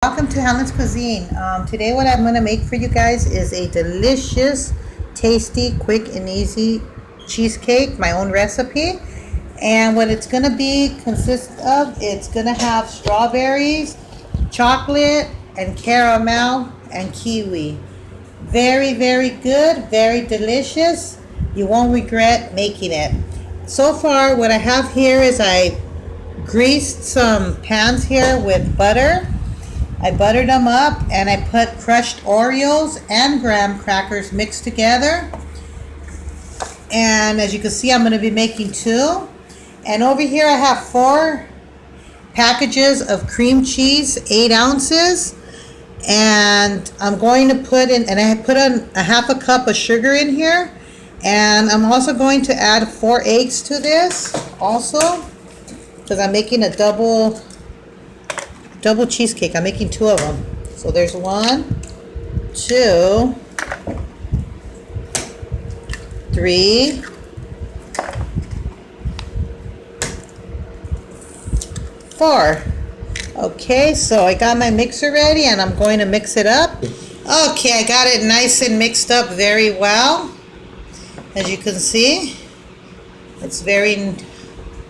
Welcome to Helens Cuisine. Today what I'm going to make for you guys is a delicious, tasty, quick and easy cheesecake, my own recipe. And what it's going to be consist of, it's going to have strawberries, chocolate, and caramel, and kiwi. Very, very good, very delicious. You won't regret making it. So far what I have here is I greased some pans here with butter. I buttered them up and I put crushed Oreos and graham crackers mixed together. And as you can see, I'm going to be making 2. And over here I have 4 packages of cream cheese, 8 ounces. And I'm going to put in, and I put a half a cup of sugar in here. And I'm also going to add 4 eggs to this also, because I'm making a double cheesecake. I'm making 2 of them. So there's 1, 2, 3, 4. Okay, so I got my mixer ready and I'm going to mix it up. Okay, I got it nice and mixed up very well. As you can see, it's very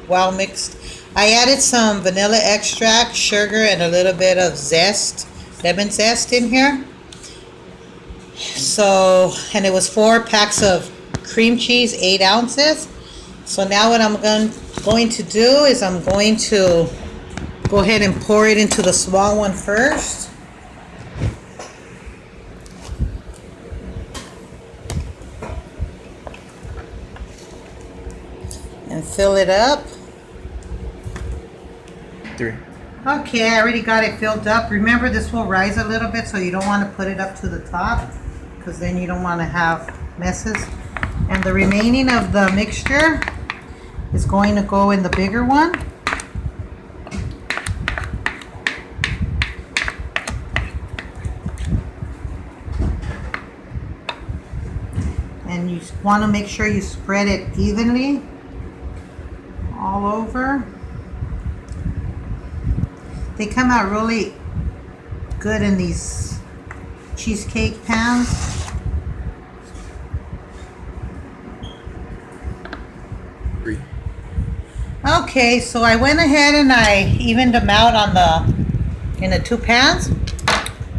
well mixed. I added some vanilla extract, sugar, and a little bit of zest, lemon zest in here. So, and it was 4 packs of cream cheese, 8 ounces. So now what I'm going to do is I'm going to go ahead and pour it into the small one first. And fill it up. 3. Okay, I already got it filled up. Remember, this will rise a little bit, so you don't want to put it up to the top, because then you don't want to have messes. And the remaining of the mixture is going to go in the bigger one. And you want to make sure you spread it evenly all over. They come out really good in these cheesecake pans. Okay, so I went ahead and I evened them out in the 2 pans.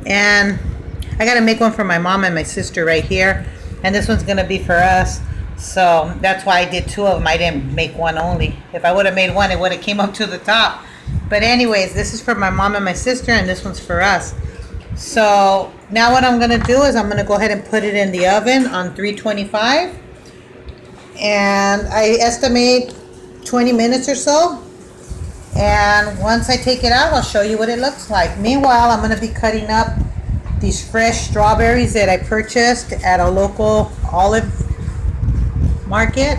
And I got to make one for my mom and my sister right here. And this one's going to be for us. So that's why I did 2 of them. I didn't make 1 only. If I would have made 1, it would have came up to the top. But anyways, this is for my mom and my sister, and this one's for us. So now what I'm going to do is I'm going to go ahead and put it in the oven on 325. And I estimate 20 minutes or so. And once I take it out, I'll show you what it looks like. Meanwhile, I'm going to be cutting up these fresh strawberries that I purchased at a local olive market.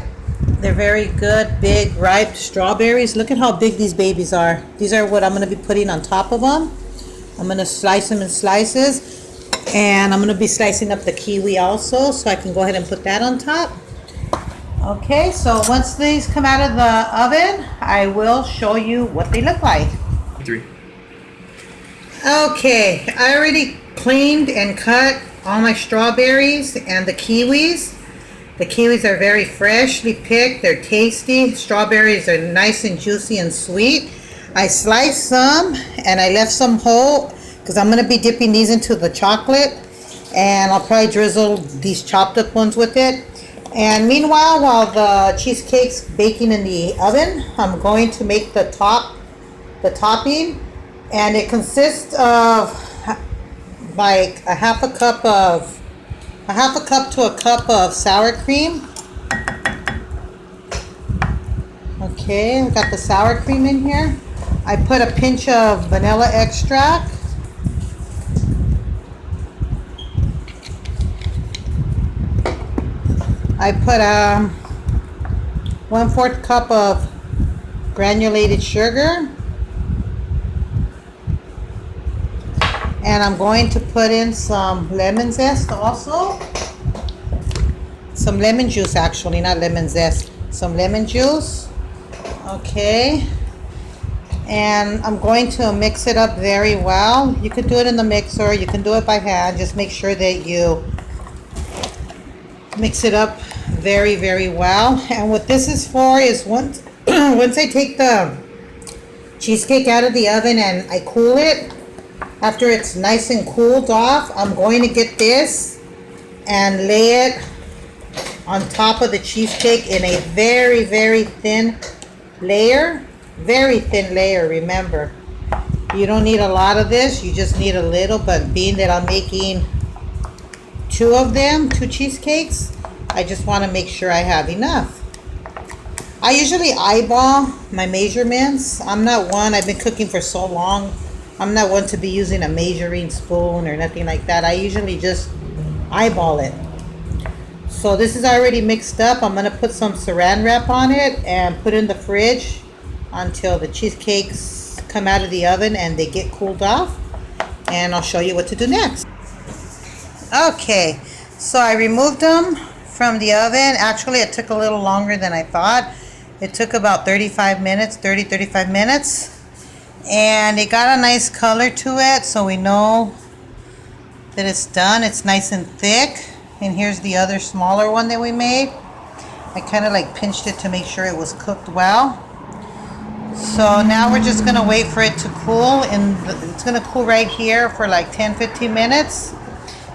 They're very good, big, ripe strawberries. Look at how big these babies are. These are what I'm going to be putting on top of them. I'm going to slice them in slices. And I'm going to be slicing up the kiwi also, so I can go ahead and put that on top. Okay, so once these come out of the oven, I will show you what they look like. 3. Okay, I already cleaned and cut all my strawberries and the kiwis. The kiwis are very freshly picked. They're tasty. Strawberries are nice and juicy and sweet. I sliced some and I left some whole because I'm going to be dipping these into the chocolate. And I'll probably drizzle these chopped up ones with it. And meanwhile, while the cheesecake's baking in the oven, I'm going to make the topping. And it consists of like a half a cup to a cup of sour cream. Okay, I've got the sour cream in here. I put a pinch of vanilla extract. I put 1/4 cup of granulated sugar. And I'm going to put in some lemon zest also. Some lemon juice, actually, not lemon zest. Some lemon juice. Okay. And I'm going to mix it up very well. You could do it in the mixer, you can do it by hand. Just make sure that you mix it up very, very well. And what this is for is once once I take the cheesecake out of the oven and I cool it, after it's nice and cooled off, I'm going to get this and lay it on top of the cheesecake in a very, very thin layer. Very thin layer, remember. You don't need a lot of this, you just need a little, but being that I'm making two of them, two cheesecakes, I just want to make sure I have enough. I usually eyeball my measurements. I'm not one, I've been cooking for so long, I'm not one to be using a measuring spoon or nothing like that. I usually just eyeball it. So this is already mixed up. I'm going to put some saran wrap on it and put it in the fridge until the cheesecakes come out of the oven and they get cooled off. And I'll show you what to do next. Okay, so I removed them from the oven. Actually, it took a little longer than I thought. It took about 35 minutes, 35 minutes. And it got a nice color to it, so we know that it's done. It's nice and thick. And here's the other smaller one that we made. I kind of like pinched it to make sure it was cooked well. So now we're just going to wait for it to cool. It's going to cool right here for like 10-15 minutes.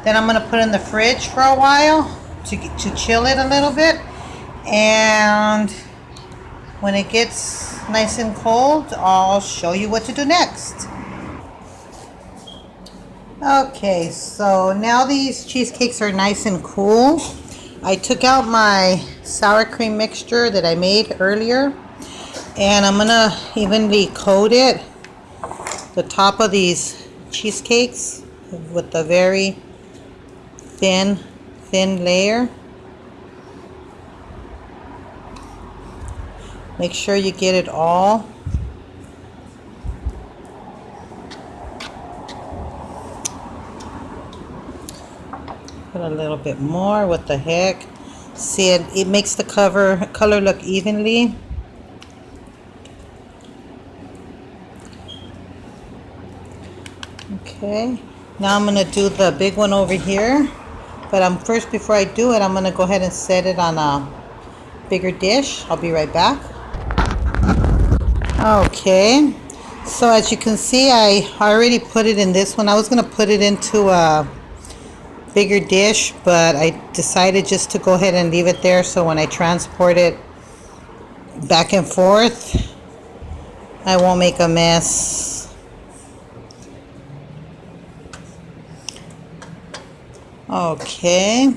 Then I'm going to put it in the fridge for a while to chill it a little bit. And when it gets nice and cold, I'll show you what to do next. Okay, so now these cheesecakes are nice and cool. I took out my sour cream mixture that I made earlier, and I'm gonna evenly coat it, the top of these cheesecakes, with a very thin layer. Make sure you get it all. Put a little bit more. What the heck? See, it makes the color look evenly. Okay, now I'm gonna do the big one over here, but first, before I do it, I'm gonna go ahead and set it on a bigger dish. I'll be right back. Okay, so as you can see, I already put it in this one. I was gonna put it into a bigger dish, but I decided just to go ahead and leave it there, so when I transport it back and forth, I won't make a mess. Okay.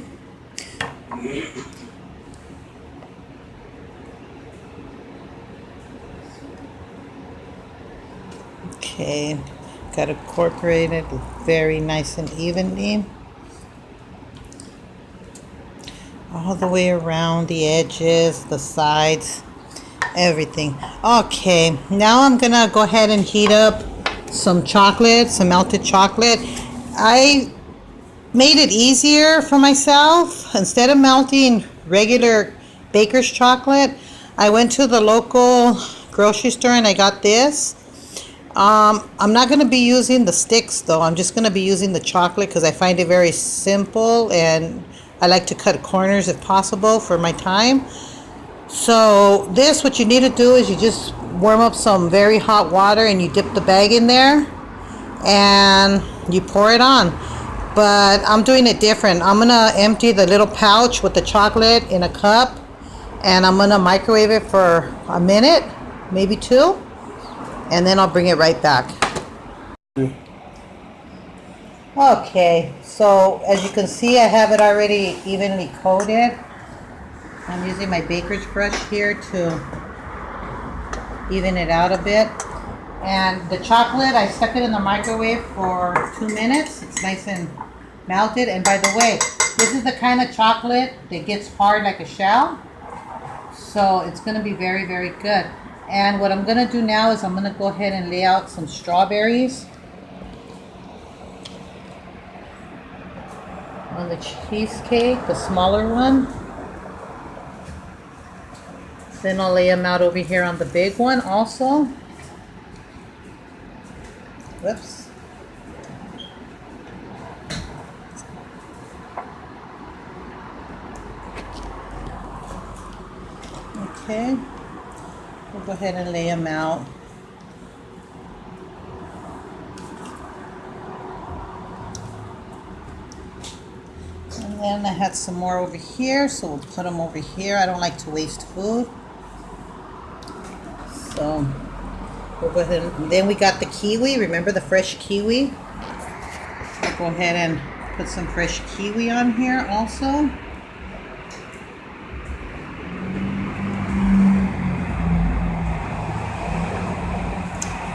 Okay, got to incorporate it very nice and evenly. All the way around the edges, the sides, everything. Okay, now I'm gonna go ahead and heat up some chocolate, some melted chocolate. I made it easier for myself. Instead of melting regular baker's chocolate, I went to the local grocery store and I got this. I'm not going to be using the sticks though. I'm just going to be using the chocolate because I find it very simple and I like to cut corners if possible for my time. So this, what you need to do is you just warm up some very hot water and you dip the bag in there and you pour it on. But I'm doing it different. I'm going to empty the little pouch with the chocolate in a cup and I'm going to microwave it for a minute, maybe 2. And then I'll bring it right back. Okay, so as you can see, I have it already evenly coated. I'm using my baker's brush here to even it out a bit. And the chocolate, I stuck it in the microwave for 2 minutes. It's nice and melted. And by the way, this is the kind of chocolate that gets hard like a shell. So it's going to be very, very good. And what I'm going to do now is I'm going to go ahead and lay out some strawberries on the cheesecake, the smaller one. Then I'll lay them out over here on the big one also. Whoops. Okay. We'll go ahead and lay them out. And then I had some more over here, so we'll put them over here. I don't like to waste food. So we'll go ahead and then we got the kiwi. Remember the fresh kiwi? I'll go ahead and put some fresh kiwi on here also.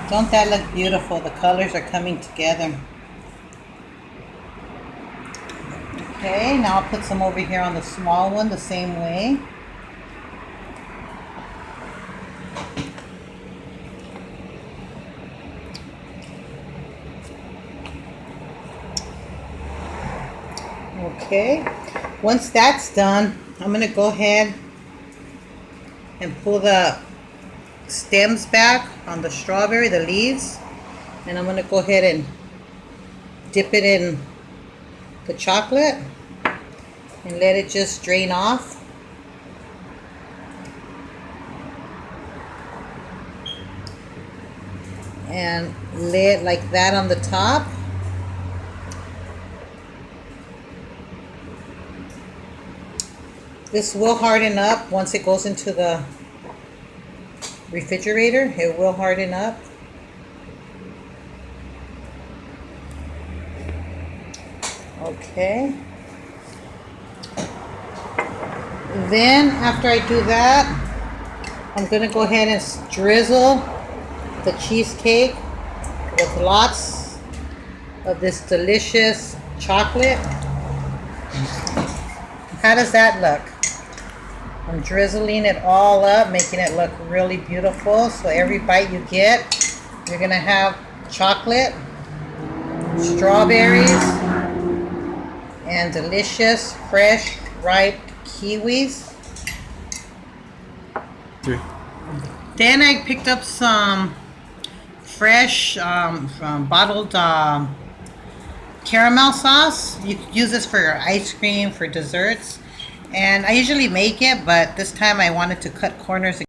Don't that look beautiful? The colors are coming together. Okay, now I'll put some over here on the small one the same way. Okay, once that's done, I'm going to go ahead and pull the stems back on the strawberry, the leaves, and I'm going to go ahead and dip it in the chocolate and let it just drain off. And lay it like that on the top. This will harden up once it goes into the refrigerator. It will harden up. Okay. Then after I do that, I'm going to go ahead and drizzle the cheesecake with lots of this delicious chocolate. How does that look? I'm drizzling it all up, making it look really beautiful. So every bite you get, you're going to have chocolate, strawberries, and delicious, fresh, ripe kiwis. Then I picked up some fresh from bottled caramel sauce. You could use this for your ice cream, for desserts. And I usually make it, but this time I wanted to cut corners